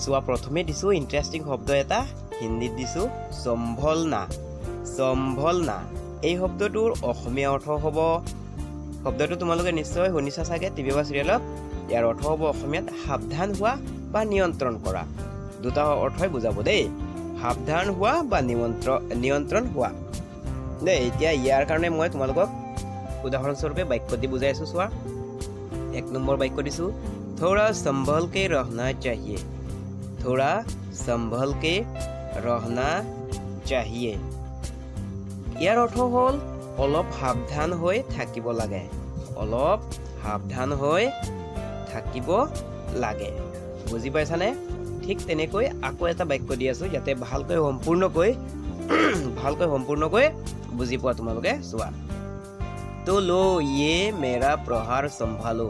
চোৱা প্ৰথমে দিছোঁ ইণ্টাৰেষ্টিং শব্দ এটা হিন্দীত দিছোঁ সম্ভলনা। সম্ভলনা এই শব্দটোৰ অসমীয়া অৰ্থ হ'ব, শব্দটো তোমালোকে নিশ্চয় শুনিছা চাগে টিভি বা চিৰিয়েলত। ইয়াৰ অৰ্থ হ'ব অসমীয়াত সাৱধান হোৱা বা নিয়ন্ত্ৰণ কৰা। দুটা অৰ্থই বুজাব দেই, সাৱধান হোৱা বা নিয়ন্ত্ৰণ হোৱা দেই। এতিয়া ইয়াৰ কাৰণে মই তোমালোকক উদাহৰণস্বৰূপে বাক্য দি বুজাই আছোঁ। চোৱা 1 নম্বৰ বাক্য দিছোঁ, থোড়া সম্ভল কে ৰহনা চাহিয়ে। থোড়া সম্ভল কে ৰহনা চাহিয়ে। ইয়াৰ অৰ্থ হ'ল অলপ সাৱধান হৈ থাকিব লাগে। অলপ সাৱধান হৈ থাকিব লাগে। বুজি পাইছানে? ঠিক তেনেকৈ আকৌ এটা বাক্য দি আছোঁ যাতে ভালকৈ সম্পূৰ্ণকৈ বুজি পোৱা তোমালোকে। চোৱা, তো লো ইয়ে মেৰা প্ৰহাৰ সম্ভালো।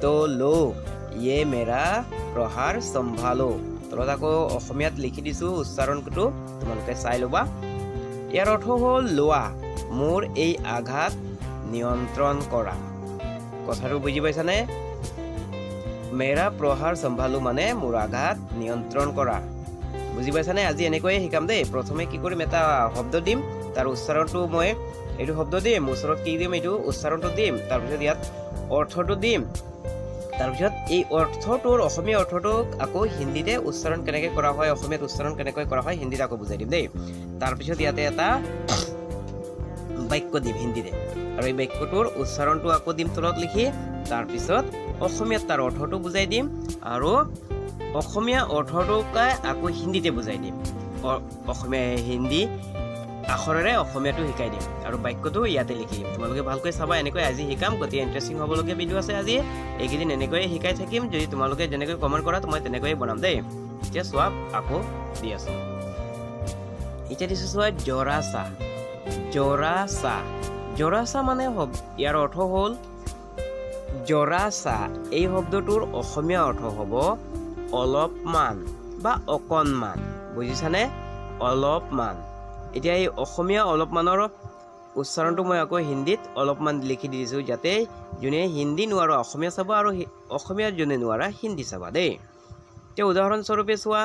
তো লো ইয়ে মেৰা প্ৰহাৰ সম্ভালো। তলত আকৌ অসমীয়াত লিখি দিছোঁ, উচ্চাৰণটো তোমালোকে চাই ল'বা। ইয়াৰ অৰ্থ হ'ল লোৱা, মোৰ এই আঘাত নিয়ন্ত্ৰণ কৰা। কথাটো বুজি পাইছানে? মেৰা প্ৰহাৰ সম্ভালো মানে মোৰ আঘাত নিয়ন্ত্ৰণ কৰা। বুজি পাইছানে? আজি এনেকৈয়ে শিকাম দেই। প্ৰথমে কি কৰিম, এটা শব্দ দিম, তাৰ উচ্চাৰণটো মই এইটো শব্দ দিম, ওচৰত কি দিম এইটো উচ্চাৰণটো দিম, তাৰপিছত ইয়াত অৰ্থটো দিম, তাৰপিছত এই অৰ্থটোৰ অসমীয়া অৰ্থটোক আকৌ হিন্দীতে উচ্চাৰণ কেনেকৈ কৰা হয়, অসমীয়াত উচ্চাৰণ কেনেকৈ কৰা হয় হিন্দীত আকৌ বুজাই দিম দেই। তাৰপিছত ইয়াতে এটা বাক্য দিম হিন্দীতে, আৰু এই বাক্যটোৰ উচ্চাৰণটো আকৌ দিম তলত লিখি, তাৰপিছত অসমীয়াত তাৰ অৰ্থটো বুজাই দিম, আৰু অসমীয়া অৰ্থটোকে আকৌ হিন্দীতে বুজাই দিম। হিন্দী আখৰেৰে অসমীয়াটো শিকাই দিম আৰু বাক্যটো ইয়াতে লিখি দিম। তোমালোকে ভালকৈ চাবা, এনেকৈ আজি শিকাম। গতিকে ইণ্টাৰেষ্টিং হ'বলগীয়া ভিডিঅ' আছে আজি। এইকেইদিন এনেকৈয়ে শিকাই থাকিম। যদি তোমালোকে যেনেকৈ কমেণ্ট কৰা মই তেনেকৈয়ে বনাম দেই। এতিয়া চোৱা, আকৌ দি আছোঁ। এতিয়া দিছোঁ চোৱা, জৰাচা। জৰাচা। জৰাচা মানে ইয়াৰ অৰ্থ হ'ল জৰাচা। এই শব্দটোৰ অসমীয়া অৰ্থ হ'ব অলপমান বা অকণমান। বুজিছানে? অলপমান। এতিয়া এই অসমীয়া অলপমানৰ উচ্চাৰণটো মই আকৌ হিন্দীত অলপমান লিখি দিছোঁ, যাতে যোনে হিন্দী নোৱাৰা অসমীয়া চাবা আৰু অসমীয়া যোনে নোৱাৰা হিন্দী চাবা দেই। এতিয়া উদাহৰণস্বৰূপে চোৱা,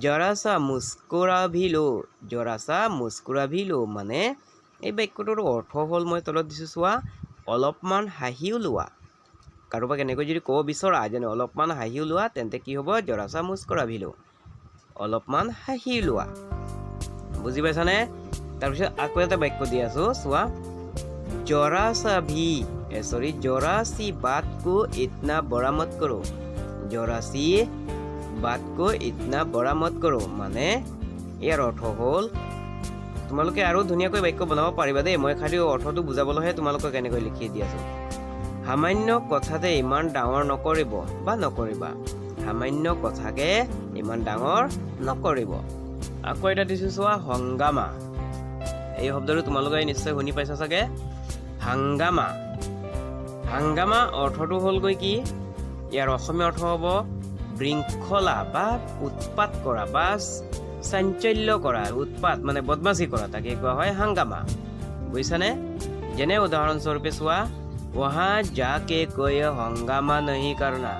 জৰাচা মুস্কুৰা ভি লো। জৰাচা মুস্কুৰা ভি লো মানে এই বাক্যটোৰ অৰ্থ হ'ল, মই তলত দিছোঁ চোৱা, অলপমান হাঁহিও লোৱা। কাৰোবাক এনেকৈ যদি ক'ব বিচৰা যেনে অলপমান হাঁহিও লোৱা, তেন্তে কি হ'ব, জৰাচা মুস্কুৰা ভি লো, অলপমান হাঁহি লোৱা। বুজি পাইছানে? তাৰপিছত আকৌ এটা বাক্য দি আছোঁ, চোৱা, জৰাচি বাত কো ইতনা বড়া মত কৰো। জৰাচি বাত কো ইতনা বড়া মত কৰো মানে ইয়াৰ অৰ্থ হ'ল, তোমালোকে আৰু ধুনীয়াকৈ বাক্য বনাব পাৰিবা দেই। মই খালি অৰ্থটো বুজাবলৈহে তোমালোকক এনেকৈ লিখি দি আছোঁ। সামান্য কথাতে ইমান ডাঙৰ নকৰিব বা নকৰিবা। সামান্য কথাকে ইমান ডাঙৰ নকৰিব। আকৌ এটা দিছোঁ চোৱা, হংগামা। এই শব্দটো তোমালোকে নিশ্চয় শুনি পাইছা চাগে। হাংগামা। হাংগামা অৰ্থটো হ'লগৈ কি, ইয়াৰ অসমীয়া অৰ্থ হ'ব বৃংখলা বা উৎপাত কৰা বা চাঞ্চল্য কৰা। উৎপাত মানে বদমাচি কৰা, তাকে কোৱা হয় হাংগামা। বুজিছানে? যেনে উদাহৰণস্বৰূপে চোৱা, वहाँ जाके कोई हंगामा नहीं करना।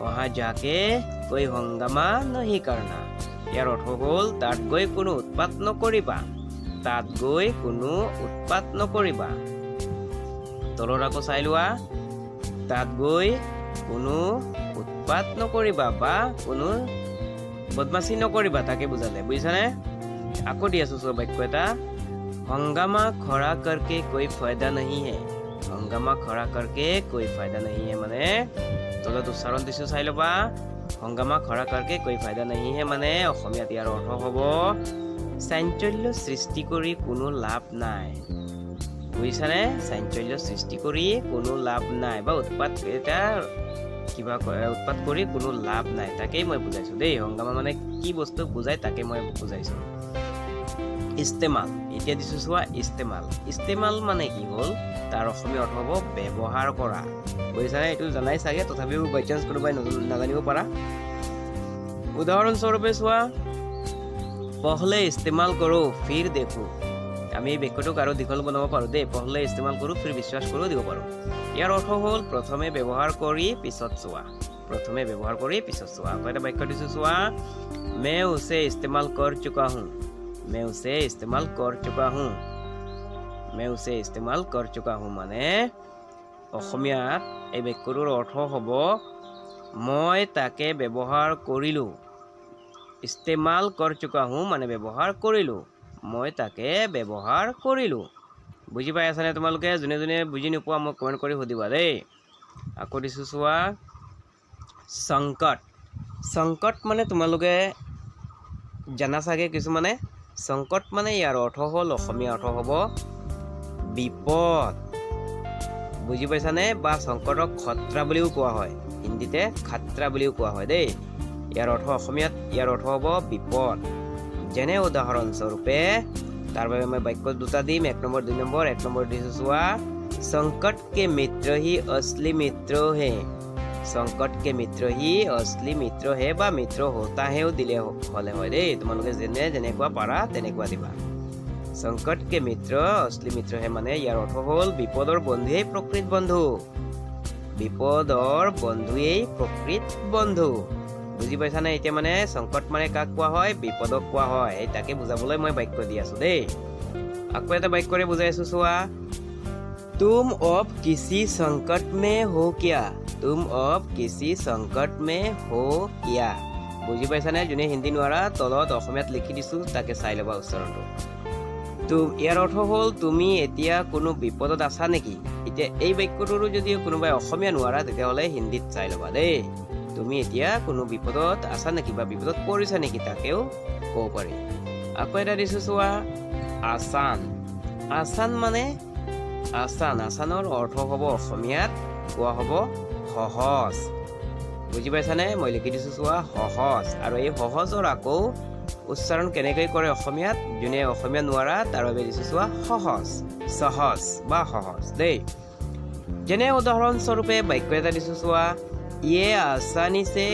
वहाँ जाके कोई हंगामा नहीं करना। ইয়াৰ অৰ্থ হ'ল তাত গৈ কোনো উৎপাত নকৰিবা। তাত গৈ কোনো উৎপাত নকৰিবা। তলত আকৌ চাই লোৱা, তাত গৈ কোনো উৎপাত নকৰিবা বা কোনো বদমাচি নকৰিবা, তাকে বুজালে। বুজিছানে? আকৌ দি আছোঁ চোৱা বাক্য এটা, हंगामा खड़ा करके कोई फायदा नहीं है। हंगामा खड़ा करके कोई फायदा नहीं है মানে তলত উচ্চাৰণ দিছোঁ, চাই ল'বা। हंगामा खड़ा करके कोई फायदा नहीं है মানে অসমীয়াত ইয়াৰ অৰ্থ হ'ব চাঞ্চল্য সৃষ্টি কৰি কোনো লাভ নাই। বুজিছানে? চাঞ্চল্য সৃষ্টি কৰি কোনো লাভ নাই বা উৎপাত কৰি কোনো লাভ নাই, তাকেই মই বুজাইছোঁ দেই। হংগামা মানে কি বস্তুক বুজাই তাকে মই বুজাইছোঁ। ইস্তেমাল। এতিয়া দিছোঁ চোৱা, ইস্তেমাল। ইস্তেমাল মানে কি হ'ল, তাৰ অসমীয়া অৰ্থ হ'ব ব্যৱহাৰ কৰা। বুজিছানে? এইটো জানাই চাগে, তথাপিও বাই চান্স কোনোবাই নাজানিব পাৰা। উদাহৰণস্বৰূপে চোৱা, পহলে ইস্তেমাল কৰো ফিৰ দেখো। আমি এই বাক্যটোক আৰু দীঘল বনাব পাৰোঁ দেই। পহলে ইস্তেমাল কৰো ফিৰ বিশ্বাস কৰো দিব পাৰোঁ। ইয়াৰ অৰ্থ হ'ল প্ৰথমে ব্যৱহাৰ কৰি পিছত চোৱা। প্ৰথমে ব্যৱহাৰ কৰি পিছত চোৱা আকৌ এটা বাক্য দিছো চোৱা मैं उसे इस्तेमाल कर चुका हूँ मैं उसे इस्तेमाल कर चुका हूँ मैं उसे इस्तेमाल कर चुका हूँ মানে অসমীয়াত এই বাক্যটোৰ অৰ্থ হ'ব মই তাকে ব্যৱহাৰ কৰিলোঁ ইস্তেমাল कर चुका हूँ মানে ব্যৱহাৰ কৰিলোঁ মই তাকে ব্যৱহাৰ কৰিলোঁ বুজি পাই আছানে তোমালোকে যোনে যোনে বুজি নোপোৱা মোক কমেণ্ট কৰি সুধিবা দেই আকৌ দিছোঁ চোৱা সংকট সংকট মানে তোমালোকে জানা চাগে কিছুমানে সংকট মানে ইয়াৰ অৰ্থ হ'ল অসমীয়া অৰ্থ হ'ব বিপদ বুজি পাইছানে বা সংকটক খতৰা বুলিও কোৱা হয় হিন্দীতে খাতৰা বুলিও কোৱা হয় দেই ইয়াৰ অৰ্থ অসমীয়াত ইয়াৰ অৰ্থ হ'ব বিপদ যেনে উদাহৰণস্বৰূপে তাৰ বাবে মই বাক্য দুটা দিম 1 নম্বৰ 2 নম্বৰ 1 নম্বৰ দিছোঁ চোৱা संकट के मित्र ही असली मित्र है संकट के मित्र ही असली मित्र है বা মিত্ৰ होता है দিলে হলে হয় দেই তোমালোকে যেনেকুৱা পাৰা তেনেকুৱা দিবা संकट के मित्र असली मित्र है মানে ইয়াৰ অৰ্থ হ'ল বিপদৰ বন্ধুৱেই প্ৰকৃত বন্ধু বিপদৰ বন্ধুৱেই প্ৰকৃত বন্ধু বুজি পাইছানে এতিয়া মানে সংকট মানে কাক কোৱা হয় বিপদক কোৱা হয় তাকে বুজাবলৈ মই বাক্য দি আছো দেই আকৌ এটা বাক্যৰে বুজাই আছো চোৱা तुम अब किसी संकट में हो क्या तुम अब किसी संकट में हो क्या বুজি পাইছানে যোনে হিন্দী নোৱাৰা তলত অসমীয়াত লিখি দিছো তাকে চাই ল'বা উচ্চাৰণটো ইয়াৰ অৰ্থ হ'ল তুমি এতিয়া কোনো বিপদত আছা নেকি এতিয়া এই বাক্যটোৰো যদি কোনোবাই অসমীয়া নোৱাৰা তেতিয়াহ'লে হিন্দীত চাই ল'বা দেই তুমি এতিয়া কোনো বিপদত আছা নেকি বা বিপদত পৰিছা নেকি তাকেও ক'ব পাৰি আকৌ এটা দিছো চোৱা আসান আসান মানে আসান আসানৰ অৰ্থ হ'ব অসমীয়াত কোৱা হ'ব সহজ বুজি পাইছানে মই লিখি দিছো চোৱা সহজ আৰু এই সহজৰ আকৌ উচ্চাৰণ কেনেকৈ কৰে অসমীয়াত যোনে অসমীয়া নোৱাৰা তাৰ বাবে দিছো চোৱা সহজ সহজ বা সহজ দেই যেনে উদাহৰণস্বৰূপে বাক্য এটা দিছো চোৱা ये आसानी से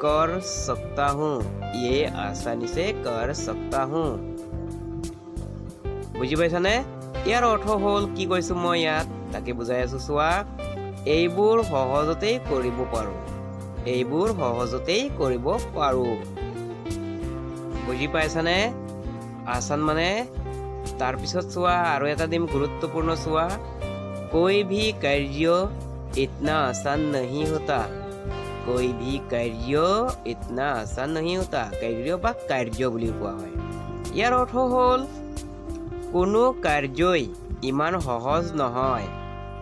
कर सकता हूँ ये आसानी से कर सकता हूँ বুজি পাইছানে ইয়াৰ অৰ্থ হ'ল কি কৈছো মই ইয়াত তাকে বুজাই আছো চোৱা এইবোৰ সহজতেই কৰিব পাৰো এইবোৰ সহজতেই কৰিব পাৰো বুজি পাইছানে আসান মানে তাৰ পিছত চোৱা আৰু এটা দিম গুৰুত্বপূৰ্ণ চোৱা कोई भी कार्य इतना आसान नहीं होता कोई भी कार्य इतना आसान नहीं होता कार्य বা কাৰ্য বুলি কোৱা হয় ইয়াৰ অৰ্থ হ'ল কোনো কাৰ্যই ইমান সহজ নহয়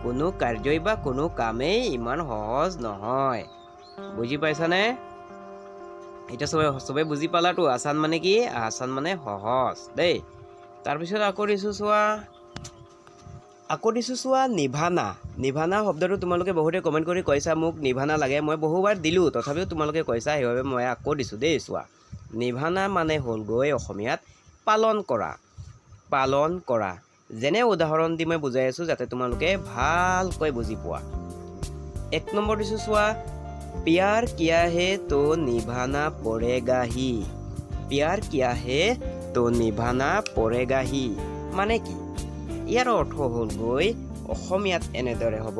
কোনো কাৰ্যই বা কোনো কামেই ইমান সহজ নহয় বুজি পাইছানে এটা সবে বুজি পালাতো আসান মানে কি আসান মানে সহজ দেই তাৰপিছত আকৌ দিছো চোৱা নিভানা নিভানা শব্দটো তোমালোকে বহুতে কমেণ্ট কৰি কৈছা মোক নিভানা লাগে মই বহুবাৰ দিলোঁ তথাপিও তোমালোকে কৈছা সেইবাবে মই আকৌ দিছোঁ দেই চোৱা নিভানা মানে হ'লগৈ অসমীয়াত পালন কৰা যেনে উদাহৰণ দি মই বুজাই আছোঁ যাতে তোমালোকে ভালকৈ বুজি পোৱা 1 নম্বৰ দিছোঁ চোৱা प्यार किया है तो निभाना पड़ेगा ही प्यार किया है तो निभाना पड़ेगा ही মানে কি ইয়াৰ অৰ্থ হ'লগৈ অসমীয়াত এনেদৰে হ'ব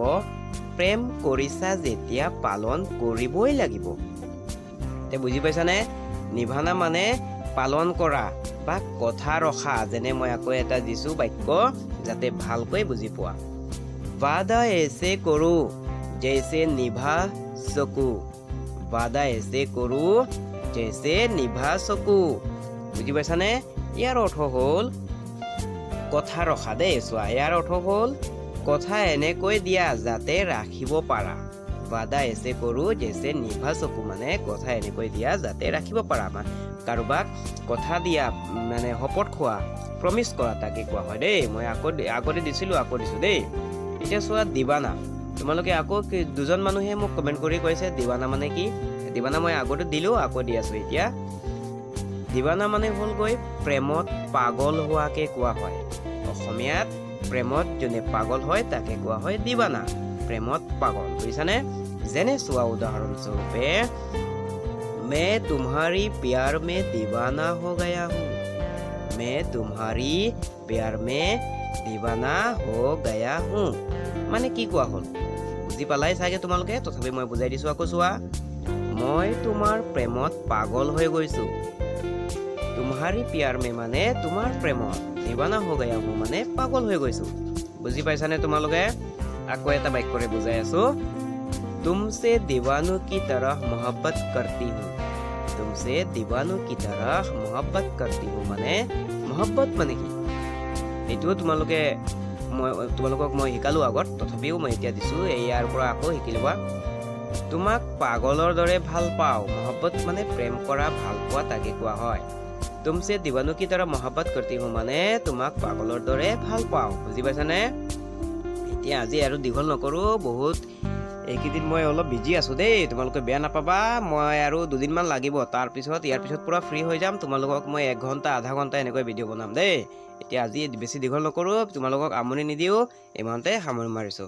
প্ৰেম কৰিছা যেতিয়া পালন কৰিবই লাগিব তে বুজি পাইছানে নিভানা মানে পালন কৰা বা কথা ৰখা যেনে মই আকৌ এটা দিছো বাক্য যাতে ভালকৈ বুজি পোৱা वादा ऐसे करो जैसे निभा सकू वादा ऐसे करो जैसे निभा सकू বুজি পাইছানে ইয়াৰ অৰ্থ হ'ল কথা ৰখা দেই চোৱা ইয়াৰ অৰ্থ হ'ল কথা এনেকৈ দিয়া যাতে ৰাখিব পাৰা वादा ऐसे करो जैसे निभा सकू মানে কথা এনেকৈ দিয়া যাতে ৰাখিব পাৰা কাৰোবাক কথা দিয়া মানে শপত খোৱা প্ৰমিছ কৰা তাকে কোৱা হয় দেই মই আগতে দিছিলোঁ আকৌ দিছোঁ দেই এতিয়া চোৱা দিবানা তোমালোকে আকৌ দুজন মানুহে মোক কমেণ্ট কৰি কৈছে দিবানা মানে কি দিবানা মই আগতে দিলোঁ আকৌ দি আছোঁ এতিয়া দিবানা মানে হ'লগৈ প্ৰেমত পাগল হোৱাকে কোৱা হয় অসমীয়াত প্ৰেমত যোনে পাগল হয় তাকে কোৱা হয় দিবানা প্ৰেমত পাগল বুজিছানে যেনে চোৱা উদাহৰণস্বৰূপে मैं तुम्हारी प्यार में दीवाना हो गया हूँ मैं तुम्हारी प्यार में दीवाना हो गया हूँ মানে কি কোৱা হ'ল বুজি পালাই চাগে তোমালোকে তথাপি মই বুজাই দিছোঁ আকৌ চোৱা মই তোমাৰ প্ৰেমত পাগল হৈ গৈছো तुम्हारी प्यार में মানে তোমাৰ প্ৰেমত দিৱানা হৈ গয়া হো মানে পাগল হৈ গৈছো বুজি পাইছানে তোমালোকে আকৌ এটা বাক্যৰে বুজাই আছো तुमसे दीवानों की तरह मोहब्बत करती हूँ तुमसे दीवानों की तरह मोहब्बत करती हूँ মানে मोहब्बत মানে কি এইটো তোমালোকক মই শিকালো আগত তথাপিও মই এতিয়া দিছো ইয়াৰ পৰা আকৌ শিকি লবা তোমাক পাগলৰ দৰে ভাল পাওঁ मोहब्बत মানে প্ৰেম কৰা ভাল পোৱা তাকে কোৱা হয় तुमसे दीवानों की तरह मोहब्बत करती हूँ মানে তোমাক পাগলৰ দৰে ভাল পাওঁ বুজি পাইছানে এতিয়া আজি আৰু দীঘল নকৰো বহুত এইকেইদিন মই অলপ বিজি আছো দেই তোমালোকে বেয়া নাপাবা মই আৰু দুদিনমান লাগিব ইয়াৰ পিছত পুৰা ফ্ৰী হৈ যাম তোমালোকক মই 1 ঘণ্টা আধা ঘণ্টা এনেকৈ ভিডিঅ' বনাম দেই এতিয়া আজি বেছি দীঘল নকৰো তোমালোকক আমনি নিদিও ইমানতে সামৰি মাৰিছো